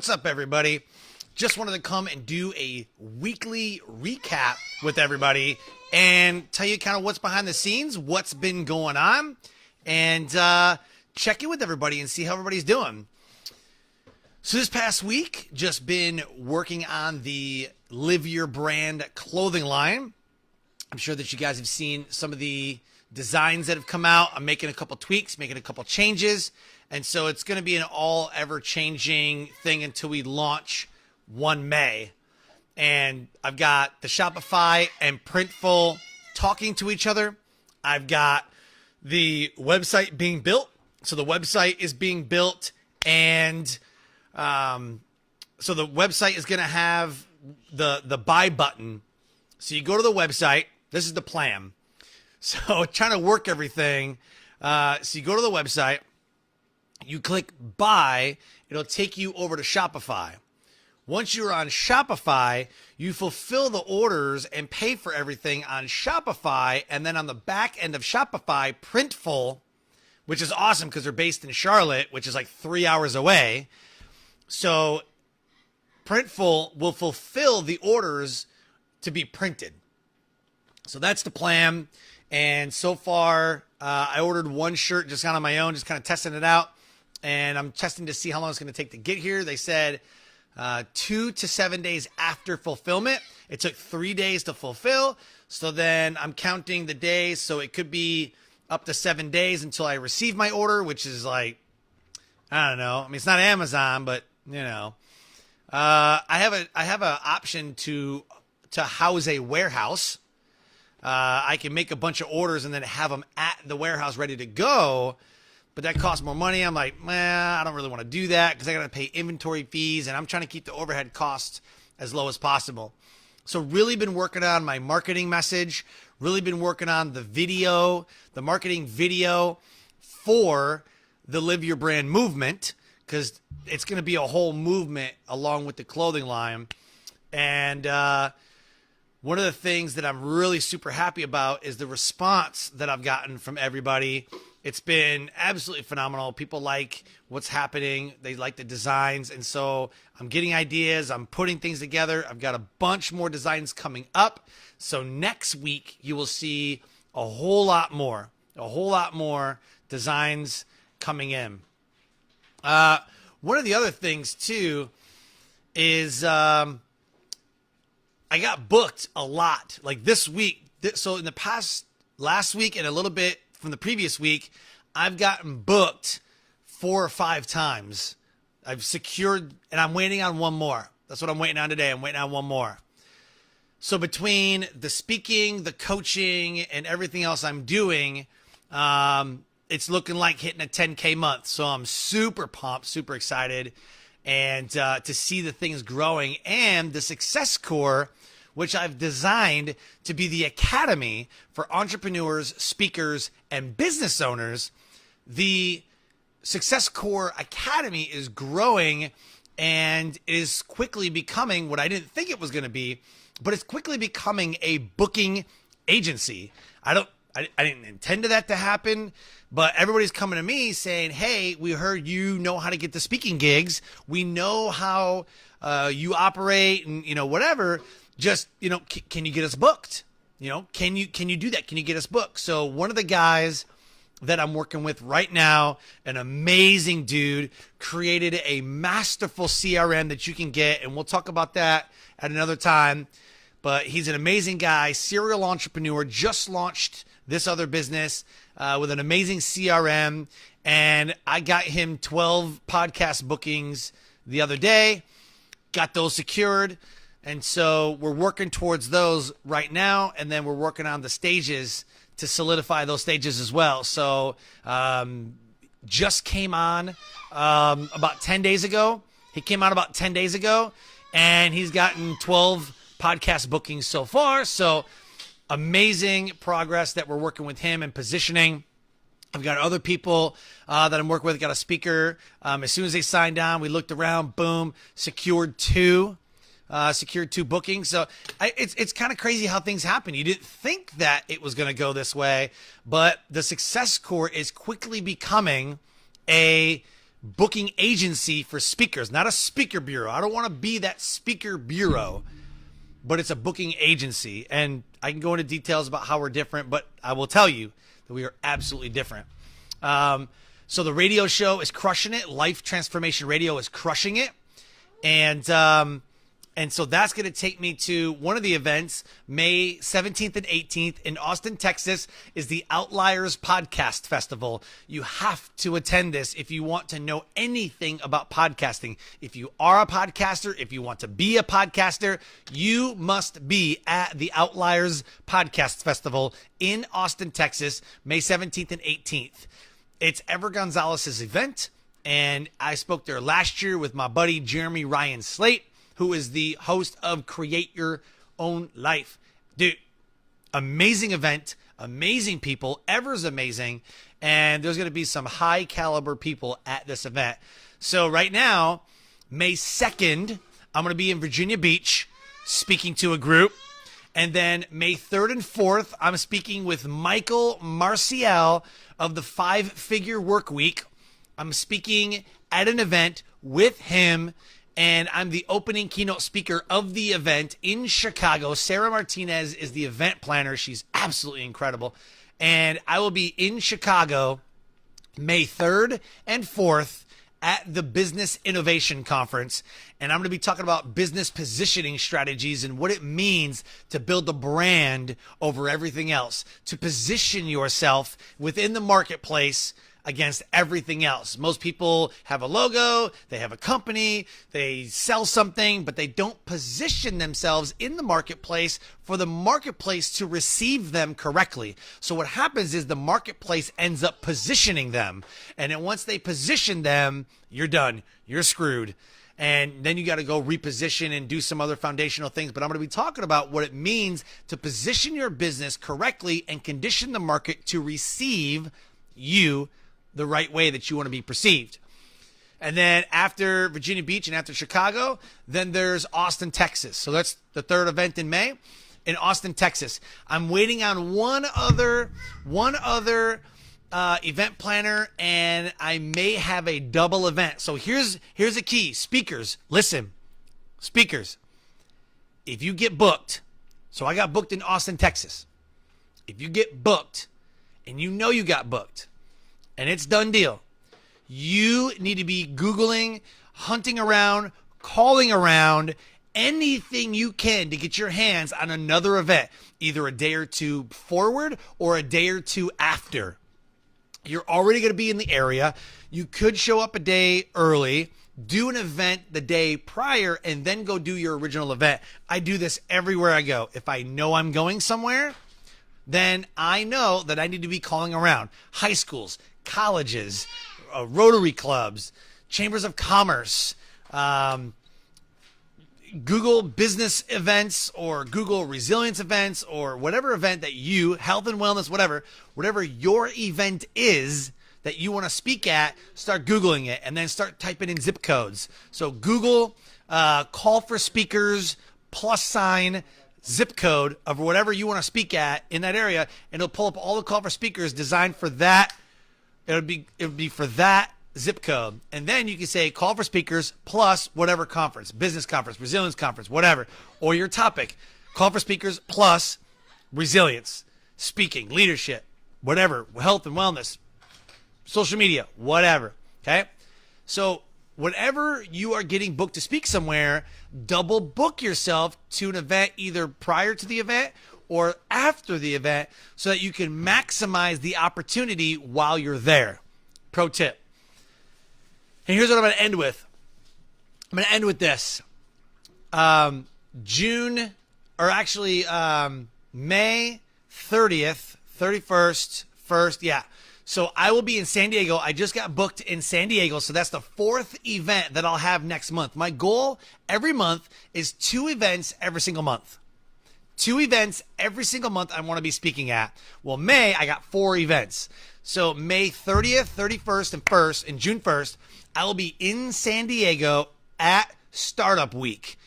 What's up, everybody? Just wanted to come and do a weekly recap with everybody and tell you kind of what's behind the scenes, what's been going on, and check in with everybody and see how everybody's doing. So this past week, just been working on the Live Your Brand clothing line. I'm sure that you guys have seen some of the designs that have come out. I'm making a couple tweaks, making a couple changes. And so it's going to be an all ever changing thing until we launch 1 May. And I've got the Shopify and Printful talking to each other. I've got the website being built. So the website is being built, and so the website is going to have the buy button. So you go to the website. This is the plan. So trying to work everything. So you go to the website. You click buy, it'll take you over to Shopify. Once you're on Shopify, you fulfill the orders and pay for everything on Shopify. And then on the back end of Shopify, Printful, which is awesome because they're based in Charlotte, which is like 3 hours away. So Printful will fulfill the orders to be printed. So that's the plan. And so far, I ordered one shirt just on my own, just kind of testing it out. And I'm testing to see how long it's going to take to get here. They said 2 to 7 days after fulfillment. It took 3 days to fulfill. So then I'm counting the days. So it could be up to 7 days until I receive my order, which is like, I don't know. I mean, it's not Amazon, but you know, I have a option to house a warehouse. I can make a bunch of orders and then have them at the warehouse ready to go. But that costs more money. I'm like, I don't really want to do that because I got to pay inventory fees, and I'm trying to keep the overhead costs as low as possible. So really been working on my marketing message, really been working on the video, the marketing video for the Live Your Brand movement, because it's going to be a whole movement along with the clothing line. And one of the things that I'm really super happy about is the response that I've gotten from everybody. It's been absolutely phenomenal. People like what's happening. They like the designs. And so I'm getting ideas. I'm putting things together. I've got a bunch more designs coming up. So next week, you will see a whole lot more designs coming in. One of the other things, too, is I got booked a lot. Like this week. So in the past, last week and a little bit from the previous week, I've gotten booked 4 or 5 times. I've secured, and I'm waiting on one more. That's what I'm waiting on today. I'm waiting on one more. So between the speaking, the coaching, and everything else I'm doing, it's looking like hitting a 10K month. So I'm super pumped, super excited, and to see the things growing, and the Success Core, which I've designed to be the academy for entrepreneurs, speakers, and business owners. The Success Core Academy is growing and is quickly becoming what I didn't think it was going to be, but it's quickly becoming a booking agency. I didn't intend that to happen, but everybody's coming to me saying, hey, we heard you know how to get the speaking gigs. We know how you operate and, whatever. Just, can you get us booked? Can you do that? Can you get us booked? So one of the guys that I'm working with right now, an amazing dude, created a masterful CRM that you can get. And we'll talk about that at another time. But he's an amazing guy, serial entrepreneur, just launched this other business with an amazing CRM. And I got him 12 podcast bookings the other day, got those secured. And so we're working towards those right now, and then we're working on the stages to solidify those stages as well. So just came on about 10 days ago. He came on about 10 days ago, and he's gotten 12 podcast bookings so far. So amazing progress that we're working with him and positioning. I've got other people that I'm working with. Got a speaker. As soon as they signed on, we looked around, boom, secured 2 bookings. So it's kind of crazy how things happen. You didn't think that it was going to go this way, but the Success Core is quickly becoming a booking agency for speakers, not a speaker bureau. I don't want to be that speaker bureau, but it's a booking agency. And I can go into details about how we're different, but I will tell you that we are absolutely different. So the radio show is crushing it. Life Transformation Radio is crushing it. And so that's going to take me to one of the events, May 17th and 18th in Austin, Texas, is the Outliers Podcast Festival. You have to attend this if you want to know anything about podcasting. If you are a podcaster, if you want to be a podcaster, you must be at the Outliers Podcast Festival in Austin, Texas, May 17th and 18th. It's Ever Gonzalez's event, and I spoke there last year with my buddy Jeremy Ryan Slate, who is the host of Create Your Own Life. Dude, amazing event, amazing people. Ever's amazing. And there's going to be some high caliber people at this event. So right now, May 2nd, I'm going to be in Virginia Beach speaking to a group. And then May 3rd and 4th, I'm speaking with Michael Marcial of the 5-Figure Work Week. I'm speaking at an event with him, and I'm the opening keynote speaker of the event in Chicago. Sarah Martinez is the event planner. She's absolutely incredible. And I will be in Chicago May 3rd and 4th at the Business Innovation Conference. And I'm going to be talking about business positioning strategies and what it means to build a brand over everything else, to position yourself within the marketplace against everything else. Most people have a logo, they have a company, they sell something, but they don't position themselves in the marketplace for the marketplace to receive them correctly. So what happens is the marketplace ends up positioning them. And then once they position them, you're done. You're screwed. And then you got to go reposition and do some other foundational things. But I'm going to be talking about what it means to position your business correctly and condition the market to receive you the right way that you want to be perceived. And then after Virginia Beach and after Chicago, then there's Austin, Texas. So that's the third event in May in Austin, Texas. I'm waiting on one other event planner, and I may have a double event. So here's the key. Speakers, listen. Speakers, if you get booked, so I got booked in Austin, Texas. If you get booked and you know you got booked, and it's done deal, you need to be Googling, hunting around, calling around, anything you can to get your hands on another event, either a day or two forward or a day or two after. You're already going to be in the area. You could show up a day early, do an event the day prior, and then go do your original event. I do this everywhere I go. If I know I'm going somewhere, then I know that I need to be calling around high schools, colleges, Rotary clubs, chambers of commerce, Google business events or Google resilience events or whatever event that you, health and wellness, whatever your event is that you want to speak at, start Googling it and then start typing in zip codes. So Google call for speakers +, zip code of whatever you want to speak at in that area, and it'll pull up all the call for speakers designed for that. It would be for that zip code. And then you can say call for speakers plus whatever conference, business conference, resilience conference, whatever, or your topic. Call for speakers plus resilience, speaking, leadership, whatever, health and wellness, social media, whatever. Okay? So whenever you are getting booked to speak somewhere, double book yourself to an event either prior to the event or after the event so that you can maximize the opportunity while you're there. Pro tip. And here's what I'm going to end with. I'm going to end with this. May 30th, 31st, 1st. Yeah. So I will be in San Diego. I just got booked in San Diego. So that's the 4th event that I'll have next month. My goal every month is 2 events every single month. 2 events every single month I want to be speaking at. Well, May, I got 4 events. So May 30th, 31st, and 1st, and June 1st, I will be in San Diego at Startup Week.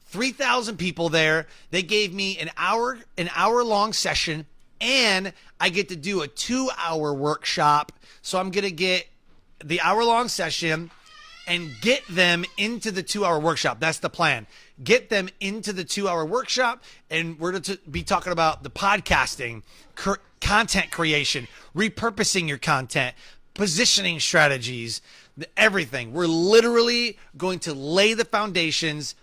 3,000 people there. They gave me an hour-long session, and I get to do a 2-hour workshop. So I'm going to get the hour-long session and get them into the 2-hour workshop. That's the plan. Get them into the 2-hour workshop, and we're going to be talking about the podcasting, content creation, repurposing your content, positioning strategies, everything. We're literally going to lay the foundations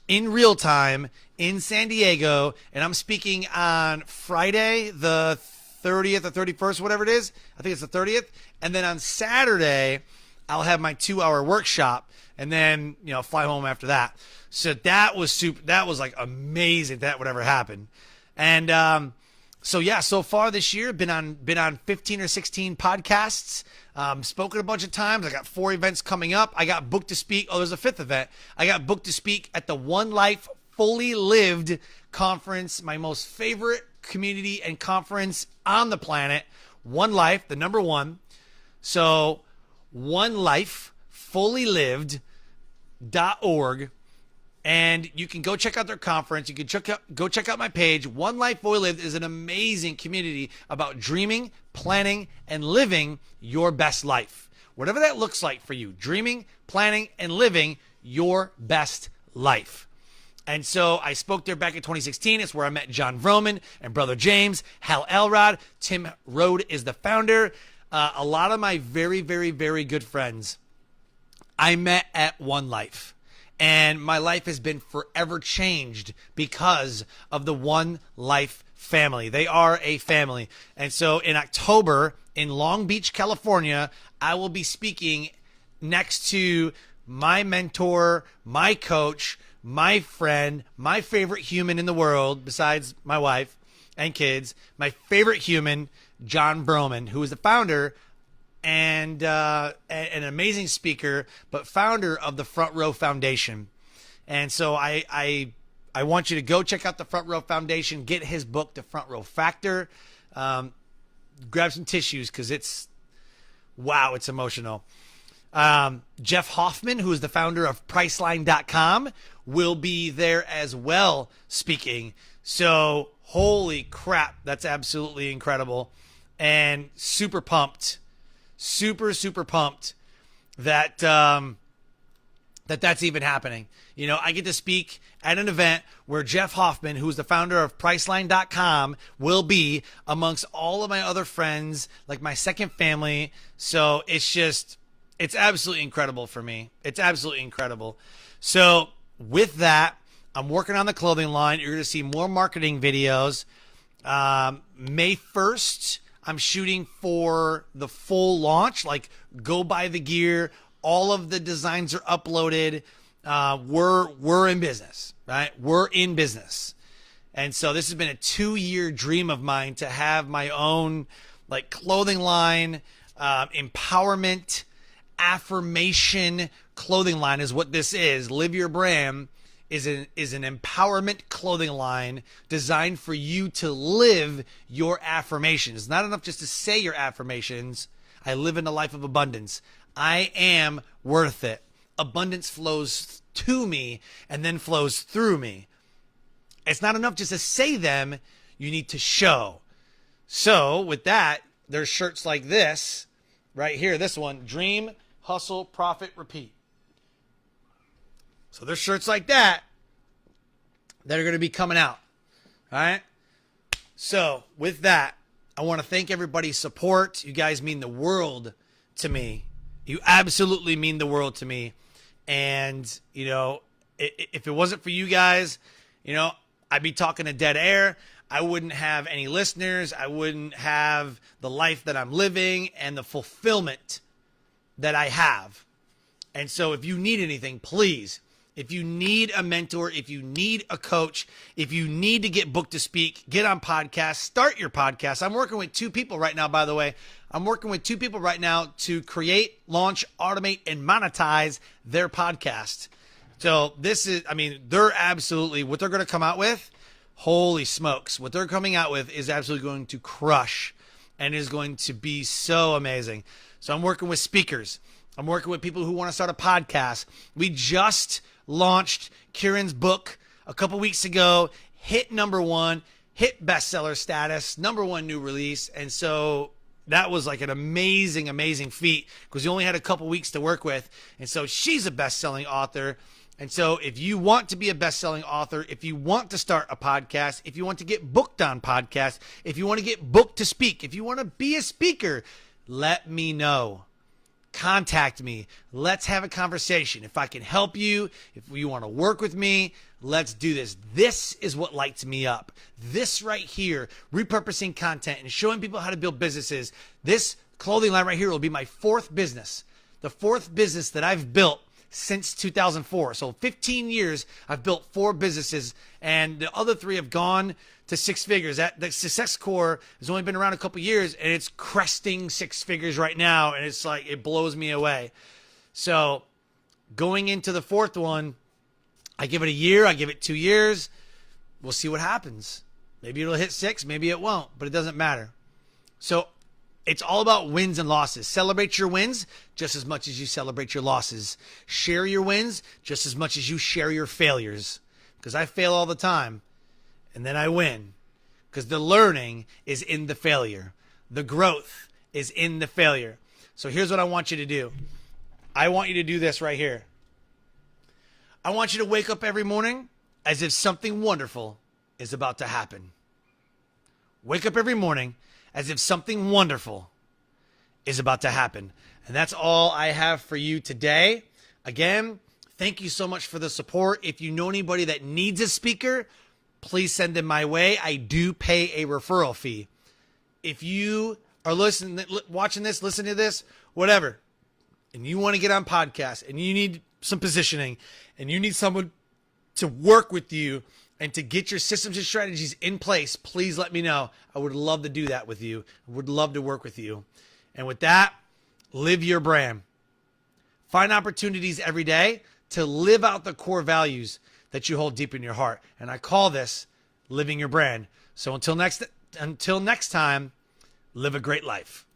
in real time in San Diego, and I'm speaking on Friday, the 30th or 31st, whatever it is. I think it's the 30th. And then on Saturday, I'll have my 2-hour workshop, and then, fly home after that. So that was super. That was like amazing that would ever happen. And so far this year, been on 15 or 16 podcasts, spoken a bunch of times. I got 4 events coming up. I got booked to speak. Oh, there's a 5th event. I got booked to speak at the One Life Fully Lived conference, my most favorite community and conference on the planet. One Life, the number 1. So onelifefullylived.org. And you can go check out their conference. You can go check out my page. One Life Fully Lived is an amazing community about dreaming, planning, and living your best life. Whatever that looks like for you, dreaming, planning, and living your best life. And so I spoke there back in 2016. It's where I met John Vroman and Brother James, Hal Elrod. Tim Rode is the founder. A lot of my very, very, very good friends I met at One Life. And my life has been forever changed because of the One Life family. They are a family. And so in October in Long Beach, California, I will be speaking next to my mentor, my coach, my friend, my favorite human in the world, besides my wife and kids, my favorite human, John Vroman, who is the founder and an amazing speaker, but founder of the Front Row Foundation. And so I want you to go check out the Front Row Foundation, get his book, The Front Row Factor. Grab some tissues because it's emotional. Jeff Hoffman, who is the founder of Priceline.com, will be there as well speaking. So holy crap, that's absolutely incredible. And super pumped. Super pumped that that's even happening. I get to speak at an event where Jeff Hoffman, who's the founder of Priceline.com, will be amongst all of my other friends, like my second family. So it's absolutely incredible for me. It's absolutely incredible. So with that, I'm working on the clothing line. You're going to see more marketing videos. May 1st, I'm shooting for the full launch, like go buy the gear. All of the designs are uploaded. We're in business, right? We're in business. And so this has been a 2-year dream of mine to have my own like clothing line, empowerment, affirmation clothing line is what this is. Live Your Brand is an empowerment clothing line designed for you to live your affirmations. It's not enough just to say your affirmations. I live in a life of abundance. I am worth it. Abundance flows to me and then flows through me. It's not enough just to say them. You need to show. So with that, there's shirts like this right here. This one, Dream, Hustle, Profit, Repeat. So there's shirts like that that are going to be coming out. All right. So with that, I want to thank everybody's support. You guys mean the world to me. You absolutely mean the world to me. And, if it wasn't for you guys, I'd be talking to dead air. I wouldn't have any listeners. I wouldn't have the life that I'm living and the fulfillment that I have. And so if you need anything, please, if you need a mentor, if you need a coach, if you need to get booked to speak, get on podcasts, start your podcast. I'm working with 2 people right now, by the way. I'm working with 2 people right now to create, launch, automate, and monetize their podcast. So they're absolutely, what they're going to come out with, holy smokes, what they're coming out with is absolutely going to crush and is going to be so amazing. So I'm working with speakers. I'm working with people who want to start a podcast. We just launched Kieran's book a couple weeks ago, hit #1, hit bestseller status, #1 new release. And so that was like an amazing, amazing feat because you only had a couple weeks to work with. And so she's a best-selling author. And so if you want to be a best-selling author, if you want to start a podcast, if you want to get booked on podcasts, if you want to get booked to speak, if you want to be a speaker, let me know. Contact me. Let's have a conversation. If I can help you, if you want to work with me, let's do this. This is what lights me up. This right here, repurposing content and showing people how to build businesses. This clothing line right here will be my fourth business. The fourth business that I've built since 2004. So 15 years, I've built 4 businesses, and the other 3 have gone to 6 figures. The Success Core has only been around a couple years, and it's cresting 6 figures right now, and it's like, it blows me away. So going into the 4th one, I give it a year, I give it 2 years. We'll see what happens. Maybe it'll hit 6, maybe it won't, but it doesn't matter. So it's all about wins and losses. Celebrate your wins just as much as you celebrate your losses. Share your wins just as much as you share your failures. Because I fail all the time, and then I win. Because the learning is in the failure. The growth is in the failure. So here's what I want you to do. I want you to do this right here. I want you to wake up every morning as if something wonderful is about to happen. Wake up every morning as if something wonderful is about to happen. And that's all I have for you today. Again, thank you so much for the support. If you know anybody that needs a speaker, please send them my way. I do pay a referral fee. If you are watching this, listening to this, whatever, and you want to get on podcasts and you need some positioning and you need someone to work with you and to get your systems and strategies in place, please let me know. I would love to do that with you. I would love to work with you. And with that, live your brand. Find opportunities every day to live out the core values that you hold deep in your heart. And I call this living your brand. So until next time, live a great life.